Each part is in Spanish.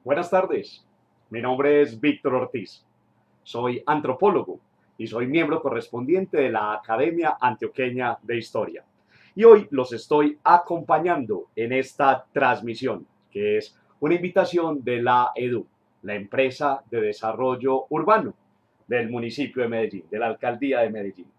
Buenas tardes, mi nombre es Víctor Ortiz, soy antropólogo y soy miembro correspondiente de la Academia Antioqueña de Historia. Y hoy los estoy acompañando en esta transmisión, que es una invitación de la EDU, la Empresa de Desarrollo Urbano del municipio de Medellín, de la Alcaldía de Medellín.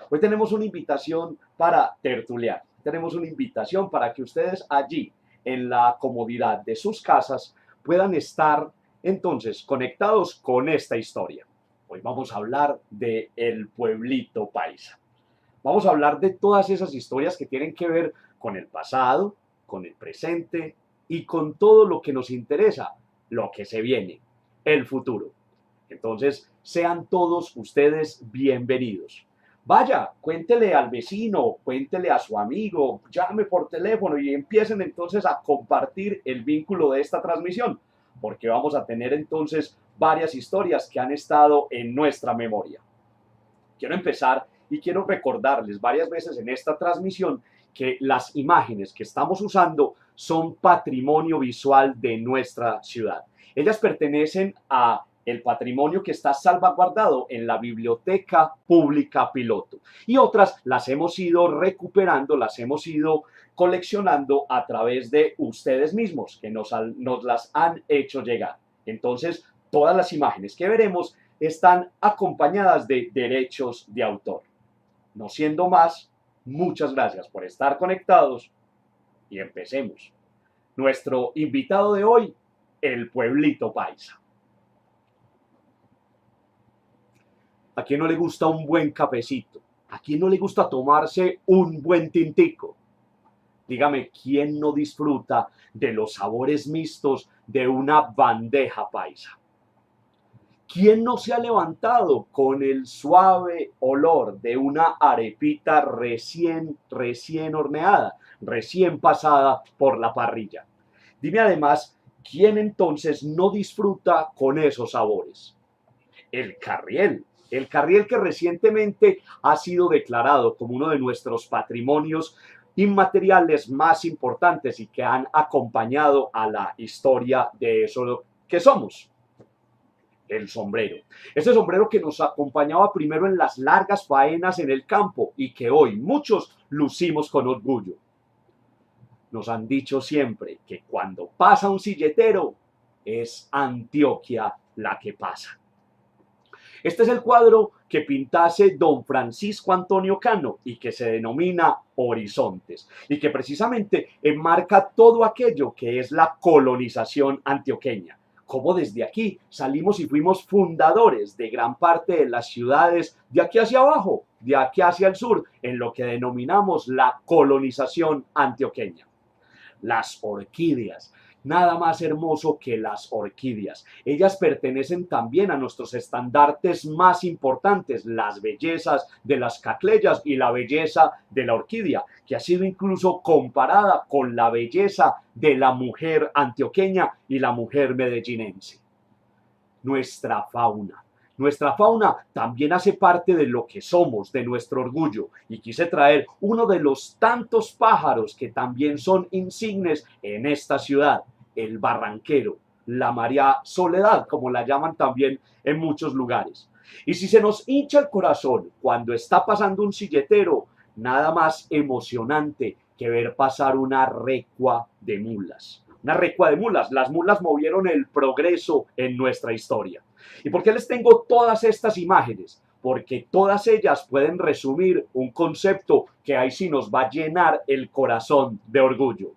Hoy tenemos una invitación para tertuliar, tenemos una invitación para que ustedes allí, en la comodidad de sus casas, puedan estar entonces conectados con esta historia. Hoy vamos a hablar de el pueblito paisa. Vamos a hablar de todas esas historias que tienen que ver con el pasado, con el presente y con todo lo que nos interesa, lo que se viene, el futuro. Entonces, sean todos ustedes bienvenidos. Vaya, cuéntele al vecino, cuéntele a su amigo, llame por teléfono y empiecen entonces a compartir el vínculo de esta transmisión, porque vamos a tener entonces varias historias que han estado en nuestra memoria. Quiero empezar y quiero recordarles varias veces en esta transmisión que las imágenes que estamos usando son patrimonio visual de nuestra ciudad. Ellas pertenecen a el patrimonio que está salvaguardado en la Biblioteca Pública Piloto. Y otras las hemos ido recuperando, las hemos ido coleccionando a través de ustedes mismos, que nos las han hecho llegar. Entonces, todas las imágenes que veremos están acompañadas de derechos de autor. No siendo más, muchas gracias por estar conectados y empecemos. Nuestro invitado de hoy, el pueblito paisa. ¿A quién no le gusta un buen cafecito? ¿A quién no le gusta tomarse un buen tintico? Dígame, ¿quién no disfruta de los sabores mixtos de una bandeja paisa? ¿Quién no se ha levantado con el suave olor de una arepita recién horneada, recién pasada por la parrilla? Dime además, ¿quién entonces no disfruta con esos sabores? El carriel. El carriel que recientemente ha sido declarado como uno de nuestros patrimonios inmateriales más importantes y que han acompañado a la historia de eso que somos. El sombrero. Ese sombrero que nos acompañaba primero en las largas faenas en el campo y que hoy muchos lucimos con orgullo. Nos han dicho siempre que cuando pasa un silletero es Antioquia la que pasa. Este es el cuadro que pintase don Francisco Antonio Cano y que se denomina Horizontes y que precisamente enmarca todo aquello que es la colonización antioqueña. Cómo desde aquí salimos y fuimos fundadores de gran parte de las ciudades de aquí hacia abajo, de aquí hacia el sur, en lo que denominamos la colonización antioqueña. Las orquídeas. Nada más hermoso que las orquídeas. Ellas pertenecen también a nuestros estandartes más importantes, las bellezas de las cacleyas y la belleza de la orquídea, que ha sido incluso comparada con la belleza de la mujer antioqueña y la mujer medellinense. Nuestra fauna. Nuestra fauna también hace parte de lo que somos, de nuestro orgullo, y quise traer uno de los tantos pájaros que también son insignes en esta ciudad, el barranquero, la María Soledad, como la llaman también en muchos lugares. Y si se nos hincha el corazón cuando está pasando un silletero, nada más emocionante que ver pasar una recua de mulas. Una recua de mulas. Las mulas movieron el progreso en nuestra historia. ¿Y por qué les tengo todas estas imágenes? Porque todas ellas pueden resumir un concepto que ahí sí nos va a llenar el corazón de orgullo.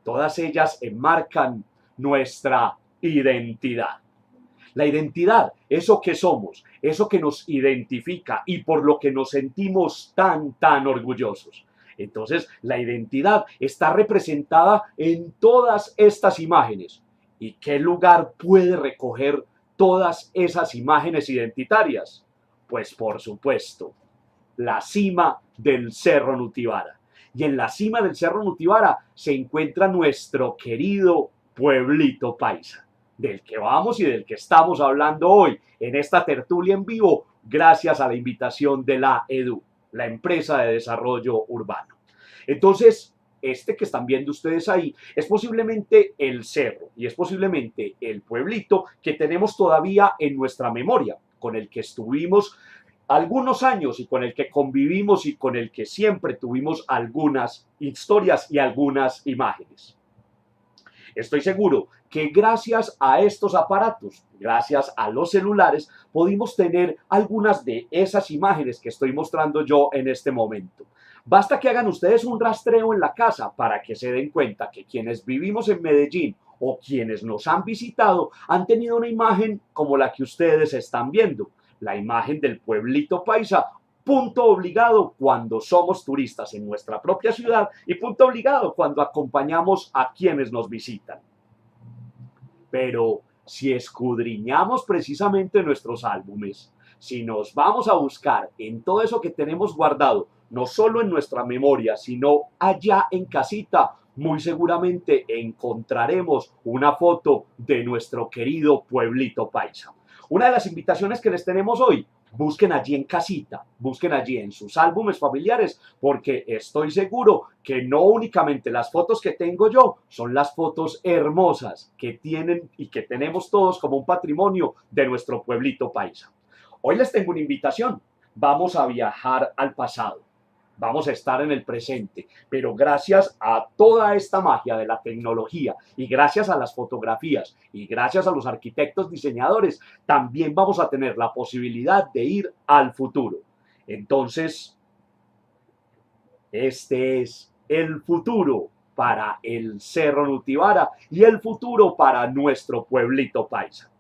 Todas ellas enmarcan nuestra identidad. La identidad, eso que somos, eso que nos identifica y por lo que nos sentimos tan orgullosos. Entonces, la identidad está representada en todas estas imágenes. ¿Y qué lugar puede recoger todas esas imágenes identitarias? Pues por supuesto, la cima del Cerro Nutibara. Y en la cima del Cerro Nutibara se encuentra nuestro querido pueblito paisa, del que vamos y del que estamos hablando hoy en esta tertulia en vivo, gracias a la invitación de la EDU, la Empresa de Desarrollo Urbano. Entonces, este que están viendo ustedes ahí, es posiblemente el cerro y es posiblemente el pueblito que tenemos todavía en nuestra memoria, con el que estuvimos algunos años y con el que convivimos y con el que siempre tuvimos algunas historias y algunas imágenes. Estoy seguro que gracias a estos aparatos, gracias a los celulares, pudimos tener algunas de esas imágenes que estoy mostrando yo en este momento. Basta que hagan ustedes un rastreo en la casa para que se den cuenta que quienes vivimos en Medellín o quienes nos han visitado han tenido una imagen como la que ustedes están viendo, la imagen del pueblito paisa, punto obligado cuando somos turistas en nuestra propia ciudad y punto obligado cuando acompañamos a quienes nos visitan. Pero si escudriñamos precisamente nuestros álbumes, si nos vamos a buscar en todo eso que tenemos guardado, no solo en nuestra memoria, sino allá en casita, muy seguramente encontraremos una foto de nuestro querido pueblito paisa. Una de las invitaciones que les tenemos hoy: busquen allí en casita, busquen allí en sus álbumes familiares, porque estoy seguro que no únicamente las fotos que tengo yo son las fotos hermosas que tienen y que tenemos todos como un patrimonio de nuestro pueblito paisa. Hoy les tengo una invitación. Vamos a viajar al pasado. Vamos a estar en el presente, pero gracias a toda esta magia de la tecnología y gracias a las fotografías y gracias a los arquitectos diseñadores, también vamos a tener la posibilidad de ir al futuro. Entonces, este es el futuro para el Cerro Nutibara y el futuro para nuestro pueblito paisa.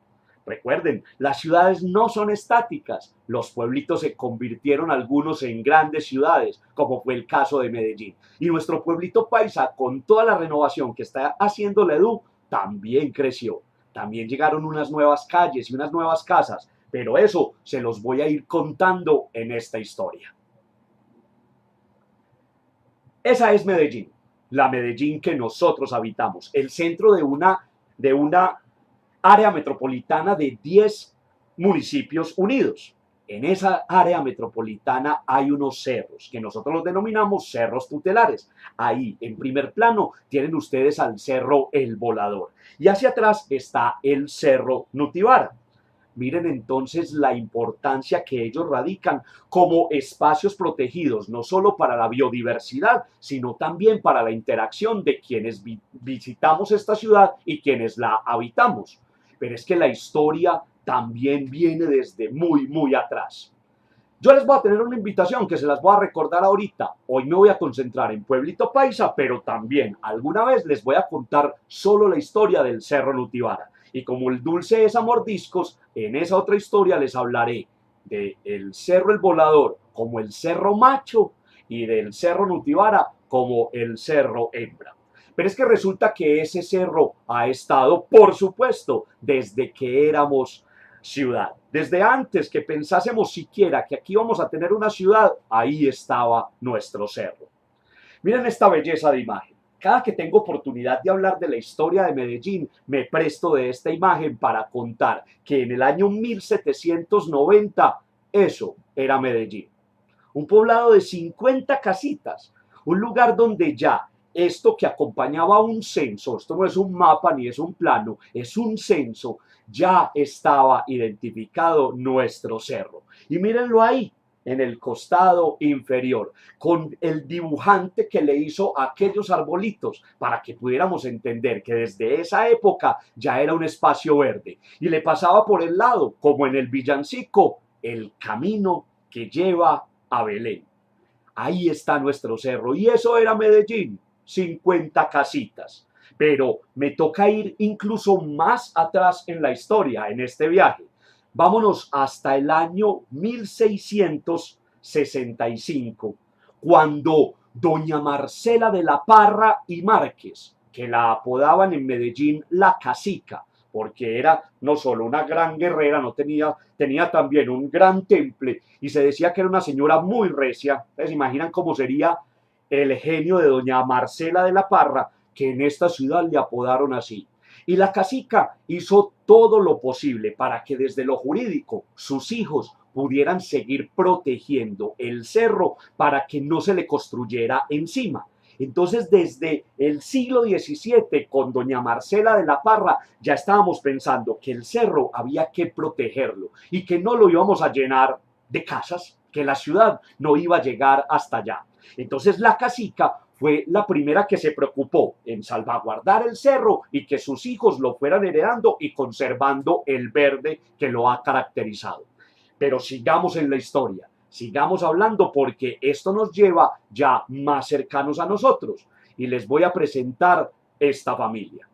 Recuerden, las ciudades no son estáticas. Los pueblitos se convirtieron algunos en grandes ciudades, como fue el caso de Medellín. Y nuestro pueblito paisa, con toda la renovación que está haciendo la EDU, también creció. También llegaron unas nuevas calles y unas nuevas casas, pero eso se los voy a ir contando en esta historia. Esa es Medellín, la Medellín que nosotros habitamos, el centro de una área metropolitana de 10 municipios unidos. En esa área metropolitana hay unos cerros que nosotros los denominamos cerros tutelares. Ahí, en primer plano, tienen ustedes al cerro El Volador y hacia atrás está el cerro Nutibara. Miren entonces la importancia que ellos radican como espacios protegidos, no solo para la biodiversidad, sino también para la interacción de quienes visitamos esta ciudad y quienes la habitamos. Pero es que la historia también viene desde muy, muy atrás. Yo les voy a tener una invitación que se las voy a recordar ahorita. Hoy me voy a concentrar en Pueblito Paisa, pero también alguna vez les voy a contar solo la historia del Cerro Nutibara. Y como el dulce es a mordiscos, en esa otra historia les hablaré del Cerro El Volador como el Cerro Macho y del Cerro Nutibara como el Cerro Hembra. Pero es que resulta que ese cerro ha estado, por supuesto, desde que éramos ciudad. Desde antes que pensásemos siquiera que aquí vamos a tener una ciudad, ahí estaba nuestro cerro. Miren esta belleza de imagen. Cada que tengo oportunidad de hablar de la historia de Medellín, me presto de esta imagen para contar que en el año 1790 eso era Medellín. Un poblado de 50 casitas, un lugar donde ya esto que acompañaba un censo, esto no es un mapa ni es un plano, es un censo, ya estaba identificado nuestro cerro. Y mírenlo ahí, en el costado inferior, con el dibujante que le hizo aquellos arbolitos para que pudiéramos entender que desde esa época ya era un espacio verde. Y le pasaba por el lado, como en el villancico, el camino que lleva a Belén. Ahí está nuestro cerro y eso era Medellín, 50 casitas. Pero me toca ir incluso más atrás en la historia, en este viaje. Vámonos hasta el año 1665, cuando doña Marcela de la Parra y Márquez, que la apodaban en Medellín la cacica, porque era no solo una gran guerrera, tenía también un gran temple y se decía que era una señora muy recia. ¿Se imaginan cómo sería el genio de doña Marcela de la Parra, que en esta ciudad le apodaron así? Y la cacica hizo todo lo posible para que desde lo jurídico sus hijos pudieran seguir protegiendo el cerro para que no se le construyera encima. Entonces, desde el siglo XVII, con doña Marcela de la Parra, ya estábamos pensando que el cerro había que protegerlo y que no lo íbamos a llenar de casas, que la ciudad no iba a llegar hasta allá. Entonces, la cacica fue la primera que se preocupó en salvaguardar el cerro y que sus hijos lo fueran heredando y conservando el verde que lo ha caracterizado. Pero sigamos en la historia. Sigamos hablando porque esto nos lleva ya más cercanos a nosotros y les voy a presentar esta familia.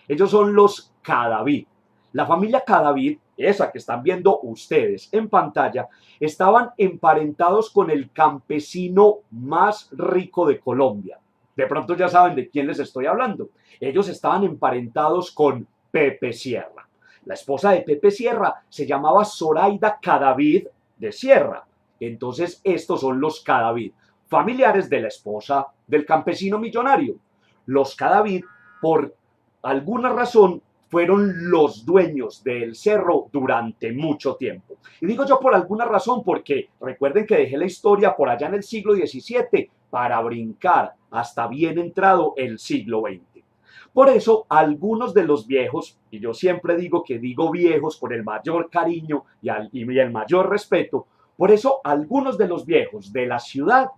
Ellos son los Cadavid. La familia Cadavid, esa que están viendo ustedes en pantalla, estaban emparentados con el campesino más rico de Colombia. De pronto ya saben de quién les estoy hablando. Ellos estaban emparentados con Pepe Sierra. La esposa de Pepe Sierra se llamaba Zoraida Cadavid de Sierra. Entonces, estos son los Cadavid, familiares de la esposa del campesino millonario. Los Cadavid, por alguna razón, fueron los dueños del cerro durante mucho tiempo. Y digo yo por alguna razón porque recuerden que dejé la historia por allá en el siglo XVII para brincar hasta bien entrado el siglo XX. Por eso, algunos de los viejos, y yo siempre digo que digo viejos con el mayor cariño y el mayor respeto, por eso algunos de los viejos de la ciudad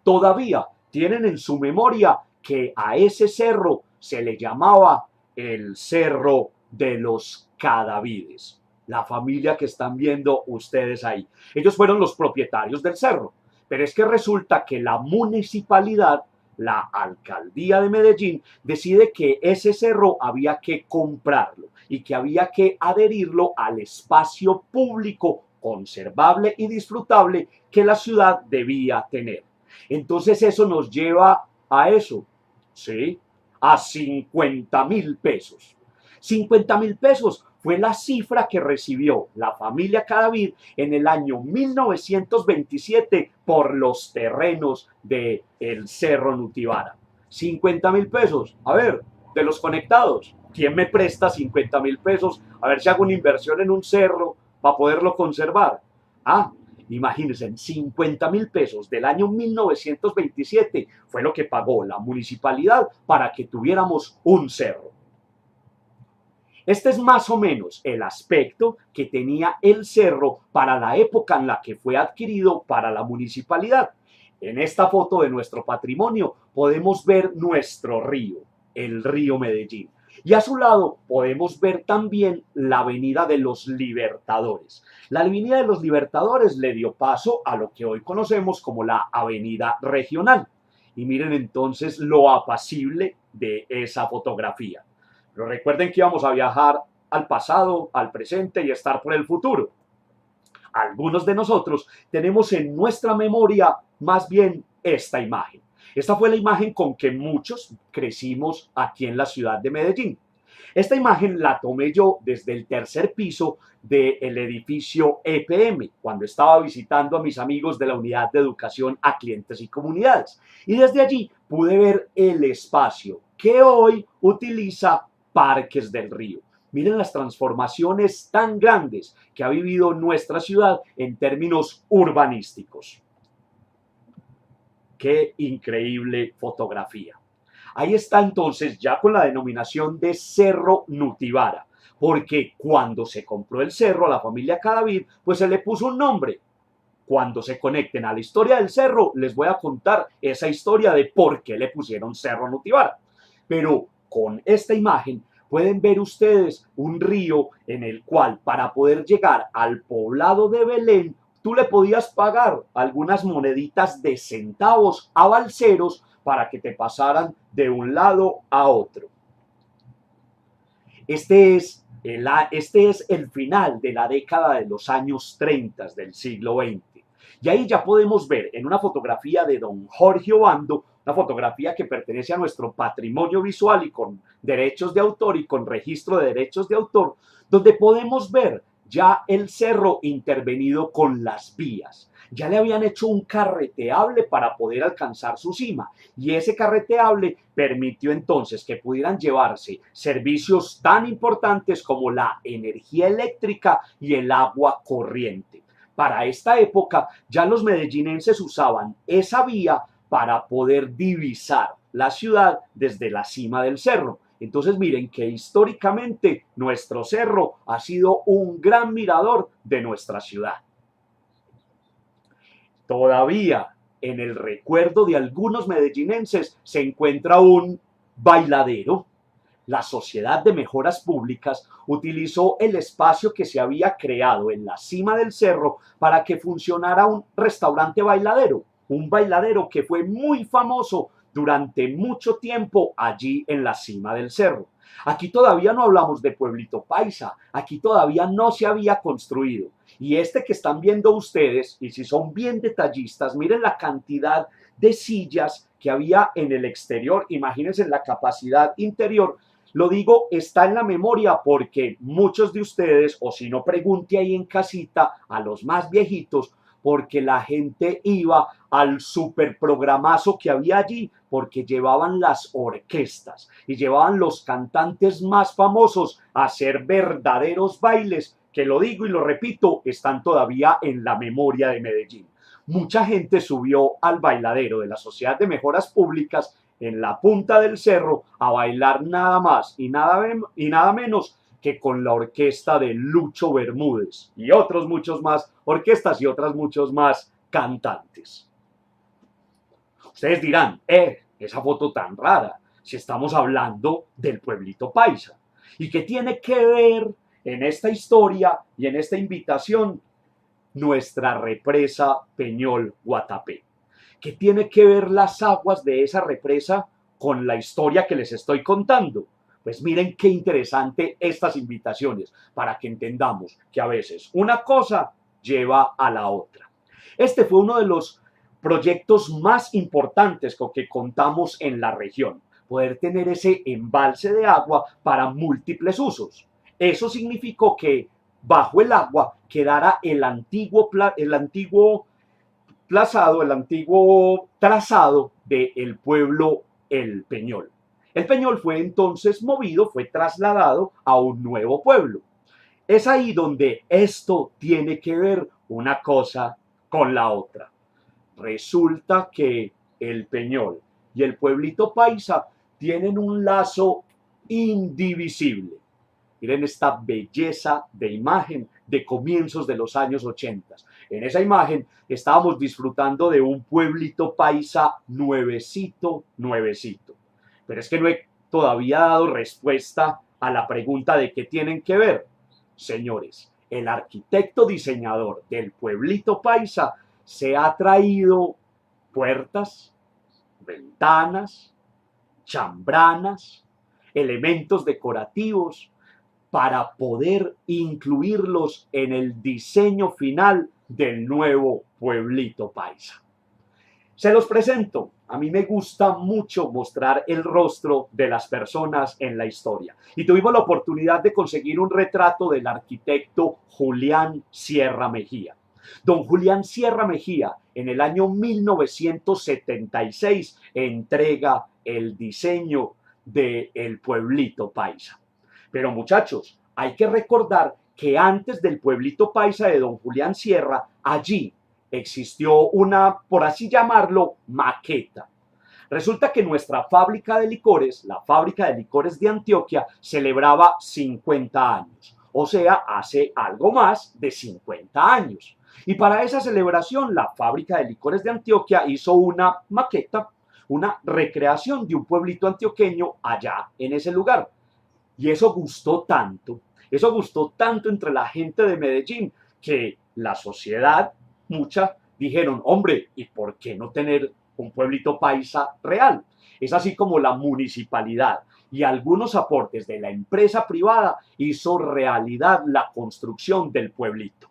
todavía tienen en su memoria que a ese cerro se le llamaba el Cerro de los Cadavides. La familia que están viendo ustedes ahí. Ellos fueron los propietarios del cerro, pero es que resulta que la municipalidad, la alcaldía de Medellín, decide que ese cerro había que comprarlo y que había que adherirlo al espacio público conservable y disfrutable que la ciudad debía tener. Entonces eso nos lleva a eso, ¿sí? A 50.000 pesos. 50.000 pesos fue la cifra que recibió la familia Cadavid en el año 1927 por los terrenos del Cerro Nutibara. 50.000 pesos. A ver, de los conectados, ¿quién me presta 50.000 pesos? A ver si hago una inversión en un cerro para poderlo conservar. Ah, imagínense, 50.000 pesos del año 1927 fue lo que pagó la municipalidad para que tuviéramos un cerro. Este es más o menos el aspecto que tenía el cerro para la época en la que fue adquirido para la municipalidad. En esta foto de nuestro patrimonio podemos ver nuestro río, el río Medellín. Y a su lado podemos ver también la Avenida de los Libertadores. La Avenida de los Libertadores le dio paso a lo que hoy conocemos como la Avenida Regional. Y miren entonces lo apacible de esa fotografía. Pero recuerden que íbamos a viajar al pasado, al presente y estar por el futuro. Algunos de nosotros tenemos en nuestra memoria más bien esta imagen. Esta fue la imagen con que muchos crecimos aquí en la ciudad de Medellín. Esta imagen la tomé yo desde el tercer piso del edificio EPM, cuando estaba visitando a mis amigos de la Unidad de Educación a Clientes y Comunidades. Y desde allí pude ver el espacio que hoy utiliza Parques del Río. Miren las transformaciones tan grandes que ha vivido nuestra ciudad en términos urbanísticos. ¡Qué increíble fotografía! Ahí está entonces ya con la denominación de Cerro Nutibara, porque cuando se compró el cerro a la familia Cadavid, pues se le puso un nombre. Cuando se conecten a la historia del cerro, les voy a contar esa historia de por qué le pusieron Cerro Nutibara. Pero con esta imagen pueden ver ustedes un río en el cual para poder llegar al poblado de Belén, tú le podías pagar algunas moneditas de centavos a balseros para que te pasaran de un lado a otro. Este es el final de la década de los años 30 del siglo XX. Y ahí ya podemos ver en una fotografía de don Jorge Obando, una fotografía que pertenece a nuestro patrimonio visual y con derechos de autor y con registro de derechos de autor, donde podemos ver ya el cerro intervenido con las vías. Ya le habían hecho un carreteable para poder alcanzar su cima y ese carreteable permitió entonces que pudieran llevarse servicios tan importantes como la energía eléctrica y el agua corriente. Para esta época ya los medellinenses usaban esa vía para poder divisar la ciudad desde la cima del cerro. Entonces miren que históricamente nuestro cerro ha sido un gran mirador de nuestra ciudad. Todavía en el recuerdo de algunos medellinenses se encuentra un bailadero. La Sociedad de Mejoras Públicas utilizó el espacio que se había creado en la cima del cerro para que funcionara un restaurante bailadero, un bailadero que fue muy famoso durante mucho tiempo allí en la cima del cerro. Aquí todavía no hablamos de Pueblito Paisa, aquí todavía no se había construido. Y este que están viendo ustedes, y si son bien detallistas, miren la cantidad de sillas que había en el exterior, imagínense la capacidad interior. Lo digo, está en la memoria porque muchos de ustedes, o si no, pregunte ahí en casita a los más viejitos, porque la gente iba al super programazo que había allí, porque llevaban las orquestas y llevaban los cantantes más famosos a hacer verdaderos bailes, que lo digo y lo repito, están todavía en la memoria de Medellín. Mucha gente subió al bailadero de la Sociedad de Mejoras Públicas en la punta del cerro a bailar nada más y nada menos que con la orquesta de Lucho Bermúdez y otros muchos más orquestas y otras muchos más cantantes. Ustedes dirán, esa foto tan rara, si estamos hablando del pueblito paisa. ¿Y qué tiene que ver en esta historia y en esta invitación nuestra represa Peñol Guatapé? ¿Qué tiene que ver las aguas de esa represa con la historia que les estoy contando? Pues miren qué interesante estas invitaciones para que entendamos que a veces una cosa lleva a la otra. Este fue uno de los proyectos más importantes con que contamos en la región, poder tener ese embalse de agua para múltiples usos. Eso significó que bajo el agua quedara el antiguo trazado del pueblo El Peñol. El Peñol fue entonces movido, fue trasladado a un nuevo pueblo. Es ahí donde esto tiene que ver una cosa con la otra. Resulta que el Peñol y el pueblito paisa tienen un lazo indivisible. Miren esta belleza de imagen de comienzos de los años 80. En esa imagen estábamos disfrutando de un pueblito paisa nuevecito, nuevecito. Pero es que no he todavía dado respuesta a la pregunta de qué tienen que ver. Señores, el arquitecto diseñador del pueblito paisa se ha traído puertas, ventanas, chambranas, elementos decorativos para poder incluirlos en el diseño final del nuevo pueblito paisa. Se los presento. A mí me gusta mucho mostrar el rostro de las personas en la historia. Y tuvimos la oportunidad de conseguir un retrato del arquitecto Julián Sierra Mejía. Don Julián Sierra Mejía, en el año 1976, entrega el diseño del pueblito paisa. Pero muchachos, hay que recordar que antes del pueblito paisa de don Julián Sierra, allí existió una, por así llamarlo, maqueta. Resulta que nuestra fábrica de licores, la fábrica de licores de Antioquia, celebraba 50 años. O sea, hace algo más de 50 años. Y para esa celebración, la fábrica de licores de Antioquia hizo una maqueta, una recreación de un pueblito antioqueño allá en ese lugar. Y eso gustó tanto entre la gente de Medellín, que la sociedad, mucha, dijeron, hombre, ¿y por qué no tener un pueblito paisa real? Es así como la municipalidad y algunos aportes de la empresa privada hizo realidad la construcción del pueblito.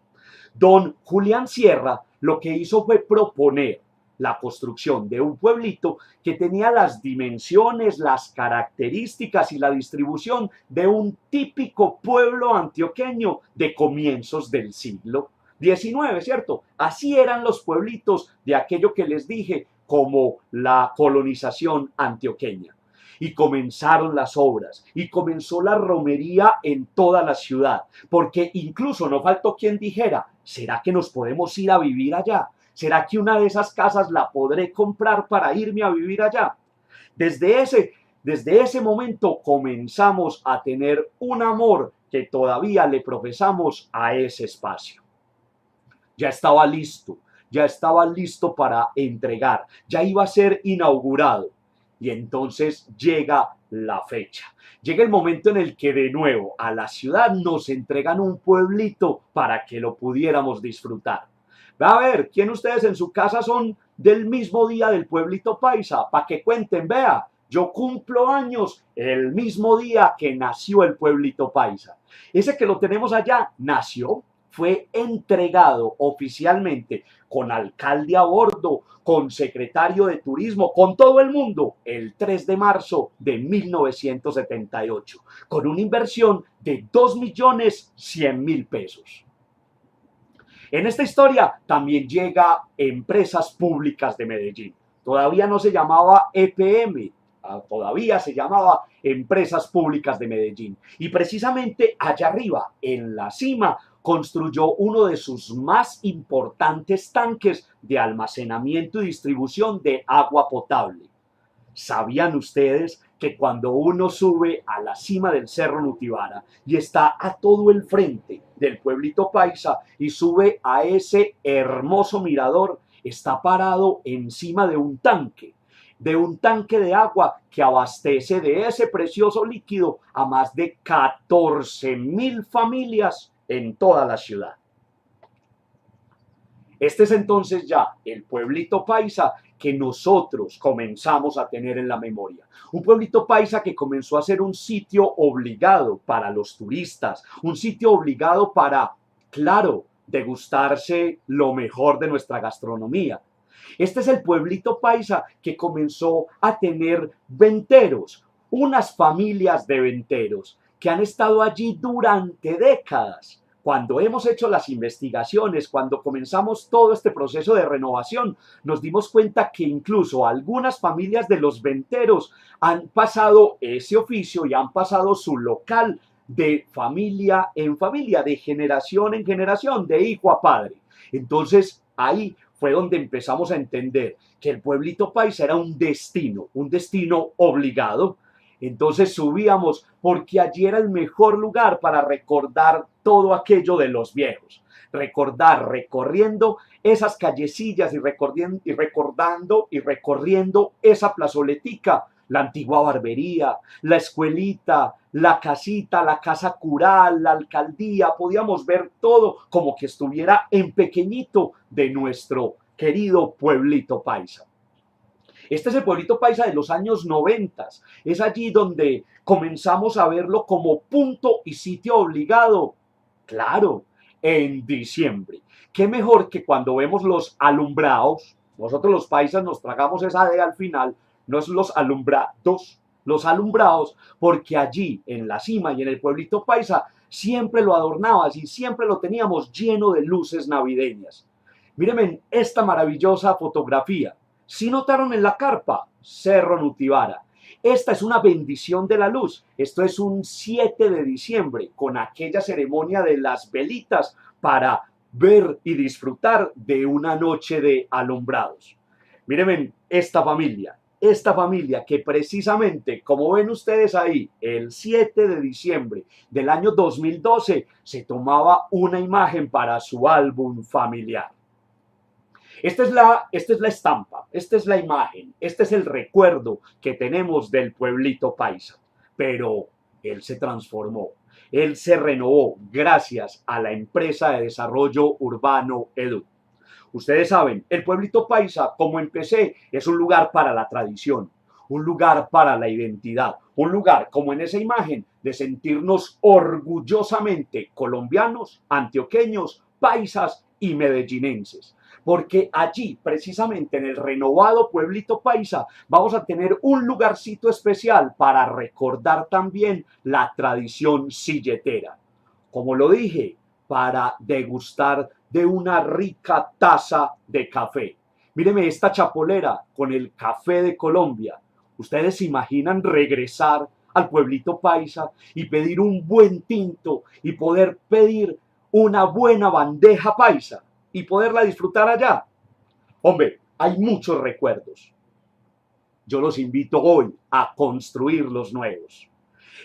Don Julián Sierra lo que hizo fue proponer la construcción de un pueblito que tenía las dimensiones, las características y la distribución de un típico pueblo antioqueño de comienzos del siglo XIX, ¿cierto? Así eran los pueblitos de aquello que les dije como la colonización antioqueña. Y comenzaron las obras y comenzó la romería en toda la ciudad, porque incluso no faltó quien dijera, ¿será que nos podemos ir a vivir allá? ¿Será que una de esas casas la podré comprar para irme a vivir allá? Desde ese momento comenzamos a tener un amor que todavía le profesamos a ese espacio. Ya estaba listo para entregar, ya iba a ser inaugurado. Y entonces llega la fecha. Llega el momento en el que de nuevo a la ciudad nos entregan un pueblito para que lo pudiéramos disfrutar. Va a ver, ¿quién ustedes en su casa son del mismo día del pueblito paisa? Para que cuenten, vea, yo cumplo años el mismo día que nació el pueblito paisa. Ese que lo tenemos allá nació, fue entregado oficialmente con alcalde a bordo, con secretario de turismo, con todo el mundo, el 3 de marzo de 1978, con una inversión de 2.100.000 pesos. En esta historia también llega Empresas Públicas de Medellín. Todavía no se llamaba EPM, todavía se llamaba Empresas Públicas de Medellín. Y precisamente allá arriba, en la cima, construyó uno de sus más importantes tanques de almacenamiento y distribución de agua potable. ¿Sabían ustedes que cuando uno sube a la cima del Cerro Nutibara y está a todo el frente del pueblito paisa y sube a ese hermoso mirador, está parado encima de un tanque de agua que abastece de ese precioso líquido a más de 14.000 familias en toda la ciudad? Este es entonces ya el pueblito paisa que nosotros comenzamos a tener en la memoria. Un pueblito paisa que comenzó a ser un sitio obligado para los turistas, un sitio obligado para, claro, degustarse lo mejor de nuestra gastronomía. Este es el pueblito paisa que comenzó a tener venteros, unas familias de venteros que han estado allí durante décadas. Cuando hemos hecho las investigaciones, cuando comenzamos todo este proceso de renovación, nos dimos cuenta que incluso algunas familias de los venteros han pasado ese oficio y han pasado su local de familia en familia, de generación en generación, de hijo a padre. Entonces, ahí fue donde empezamos a entender que el pueblito paisa era un destino obligado. Entonces subíamos porque allí era el mejor lugar para recordar todo aquello de los viejos. Recordar, recorriendo esas callecillas y recorriendo esa plazoletica, la antigua barbería, la escuelita, la casita, la casa cural, la alcaldía. Podíamos ver todo como que estuviera en pequeñito de nuestro querido pueblito paisa. Este es el pueblito paisa de los años 90. Es allí donde comenzamos a verlo como punto y sitio obligado. Claro, en diciembre. Qué mejor que cuando vemos los alumbrados. Nosotros los paisas nos tragamos esa D al final. No es los alumbrados, porque allí en la cima y en el pueblito paisa siempre lo adornabas y siempre lo teníamos lleno de luces navideñas. Mírenme esta maravillosa fotografía. ¿Sí notaron en la carpa? Cerro Nutibara. Esta es una bendición de la luz. Esto es un 7 de diciembre con aquella ceremonia de las velitas para ver y disfrutar de una noche de alumbrados. Mírenme esta familia que precisamente, como ven ustedes ahí, el 7 de diciembre del año 2012 se tomaba una imagen para su álbum familiar. Esta es la estampa, esta es la imagen, este es el recuerdo que tenemos del pueblito paisa. Pero él se transformó, él se renovó gracias a la empresa de desarrollo urbano EDU. Ustedes saben, el pueblito paisa, como empecé, es un lugar para la tradición, un lugar para la identidad, un lugar, como en esa imagen, de sentirnos orgullosamente colombianos, antioqueños, paisas y medellinenses. Porque allí, precisamente en el renovado pueblito paisa, vamos a tener un lugarcito especial para recordar también la tradición silletera. Como lo dije, para degustar de una rica taza de café. Míreme esta chapolera con el café de Colombia. ¿Ustedes se imaginan regresar al pueblito paisa y pedir un buen tinto y poder pedir una buena bandeja paisa y poderla disfrutar allá? Hombre, hay muchos recuerdos. Yo los invito hoy a construir los nuevos.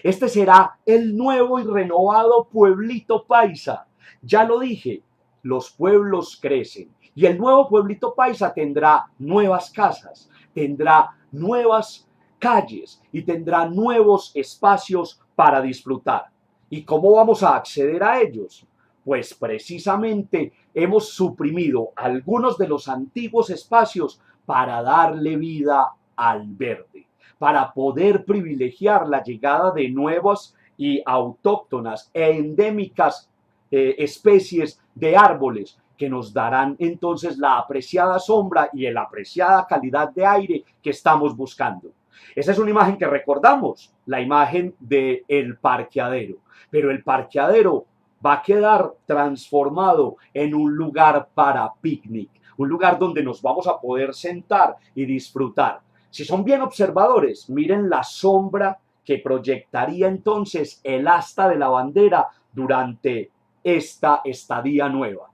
Este será el nuevo y renovado pueblito paisa. Ya lo dije, los pueblos crecen y el nuevo pueblito paisa tendrá nuevas casas, tendrá nuevas calles y tendrá nuevos espacios para disfrutar. ¿Y cómo vamos a acceder a ellos? Pues precisamente hemos suprimido algunos de los antiguos espacios para darle vida al verde, para poder privilegiar la llegada de nuevas y autóctonas e endémicas especies de árboles que nos darán entonces la apreciada sombra y la apreciada calidad de aire que estamos buscando. Esa es una imagen que recordamos, la imagen del parqueadero, pero el parqueadero va a quedar transformado en un lugar para picnic, un lugar donde nos vamos a poder sentar y disfrutar. Si son bien observadores, miren la sombra que proyectaría entonces el asta de la bandera durante esta estadía nueva.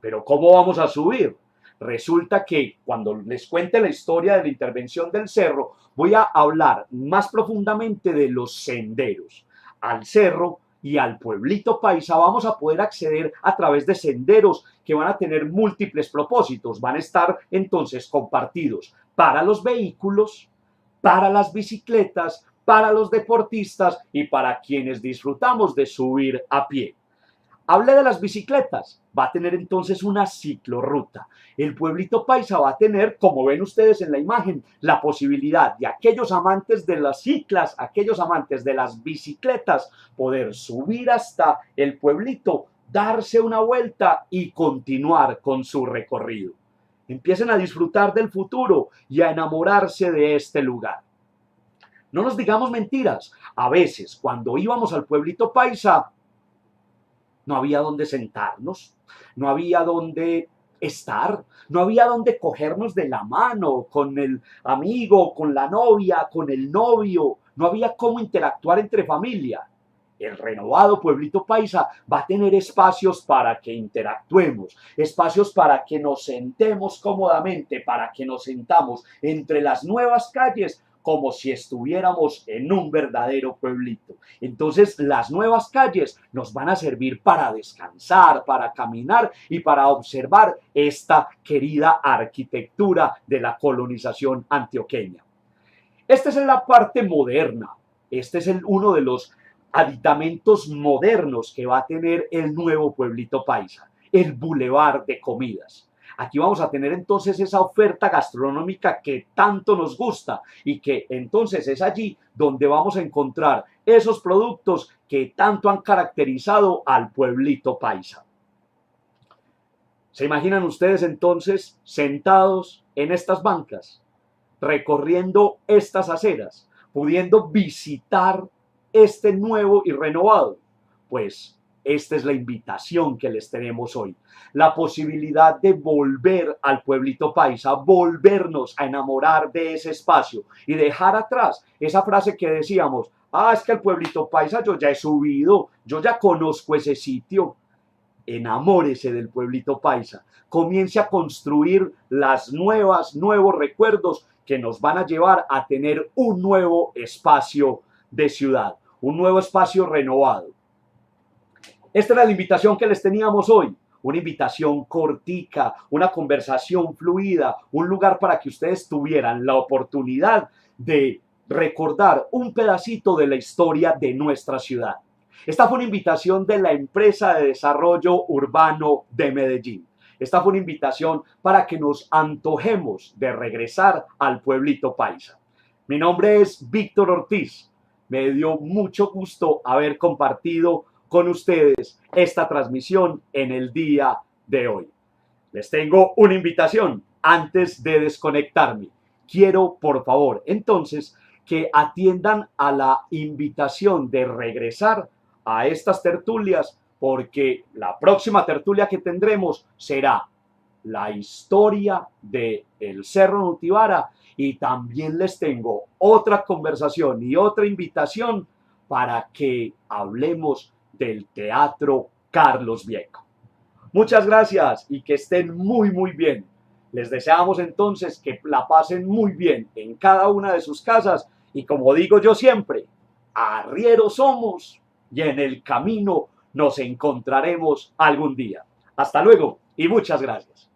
Pero ¿cómo vamos a subir? Resulta que cuando les cuente la historia de la intervención del cerro, voy a hablar más profundamente de los senderos. Al cerro y al pueblito paisa vamos a poder acceder a través de senderos que van a tener múltiples propósitos. Van a estar entonces compartidos para los vehículos, para las bicicletas, para los deportistas y para quienes disfrutamos de subir a pie. Hablé de las bicicletas, va a tener entonces una ciclorruta. El pueblito paisa va a tener, como ven ustedes en la imagen, la posibilidad de aquellos amantes de las ciclas, aquellos amantes de las bicicletas, poder subir hasta el pueblito, darse una vuelta y continuar con su recorrido. Empiecen a disfrutar del futuro y a enamorarse de este lugar. No nos digamos mentiras, a veces cuando íbamos al pueblito paisa, no había dónde sentarnos, no había dónde estar, no había dónde cogernos de la mano con el amigo, con la novia, con el novio, no había cómo interactuar entre familia. El renovado pueblito paisa va a tener espacios para que interactuemos, espacios para que nos sentemos cómodamente, para que nos sentamos entre las nuevas calles como si estuviéramos en un verdadero pueblito. Entonces, las nuevas calles nos van a servir para descansar, para caminar y para observar esta querida arquitectura de la colonización antioqueña. Esta es la parte moderna. Este es uno de los aditamentos modernos que va a tener el nuevo pueblito paisa, el bulevar de comidas. Aquí vamos a tener entonces esa oferta gastronómica que tanto nos gusta y que entonces es allí donde vamos a encontrar esos productos que tanto han caracterizado al pueblito paisa. ¿Se imaginan ustedes entonces sentados en estas bancas, recorriendo estas aceras, pudiendo visitar este nuevo y renovado? Pues esta es la invitación que les tenemos hoy. La posibilidad de volver al pueblito paisa, volvernos a enamorar de ese espacio y dejar atrás esa frase que decíamos, es que el pueblito paisa yo ya he subido, yo ya conozco ese sitio. Enamórese del pueblito paisa, comience a construir nuevos recuerdos que nos van a llevar a tener un nuevo espacio de ciudad, un nuevo espacio renovado. Esta era la invitación que les teníamos hoy, una invitación cortica, una conversación fluida, un lugar para que ustedes tuvieran la oportunidad de recordar un pedacito de la historia de nuestra ciudad. Esta fue una invitación de la empresa de desarrollo urbano de Medellín. Esta fue una invitación para que nos antojemos de regresar al pueblito paisa. Mi nombre es Víctor Ortiz. Me dio mucho gusto haber compartido con ustedes esta transmisión en el día de hoy. Les tengo una invitación antes de desconectarme. Quiero, por favor, entonces, que atiendan a la invitación de regresar a estas tertulias, porque la próxima tertulia que tendremos será la historia del Cerro Nutibara y también les tengo otra conversación y otra invitación para que hablemos del Teatro Carlos Vieco. Muchas gracias y que estén muy bien. Les deseamos entonces que la pasen muy bien en cada una de sus casas y como digo yo siempre, arrieros somos y en el camino nos encontraremos algún día. Hasta luego y muchas gracias.